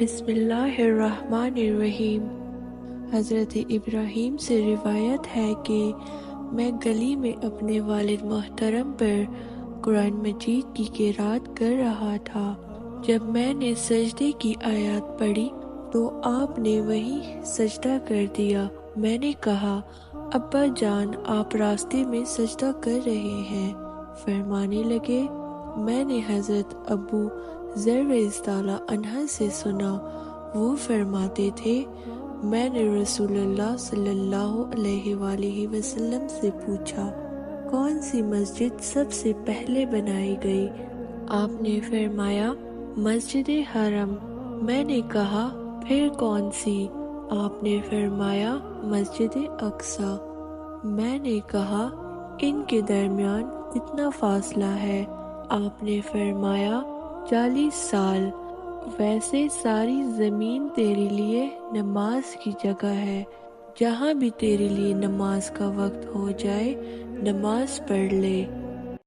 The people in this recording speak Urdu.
بسم اللہ الرحمن الرحیم۔ حضرت ابراہیم سے روایت ہے کہ میں گلی میں اپنے والد محترم پر قرآن مجید کی قرأت کر رہا تھا۔ جب میں نے سجدے کی آیات پڑھی تو آپ نے وہیں سجدہ کر دیا۔ میں نے کہا، ابا جان آپ راستے میں سجدہ کر رہے ہیں؟ فرمانے لگے، میں نے حضرت ابو ذر رضی اللہ عنہ سے سنا، وہ فرماتے تھے میں نے رسول اللہ صلی اللہ علیہ وآلہ وسلم سے پوچھا کون سی مسجد سب سے پہلے بنائی گئی؟ آپ نے فرمایا مسجد حرم۔ میں نے کہا پھر کون سی؟ آپ نے فرمایا مسجد اقصی۔ میں نے کہا ان کے درمیان کتنا فاصلہ ہے؟ آپ نے فرمایا 40 سال۔ ویسے ساری زمین تیرے لیے نماز کی جگہ ہے، جہاں بھی تیرے لیے نماز کا وقت ہو جائے نماز پڑھ لے۔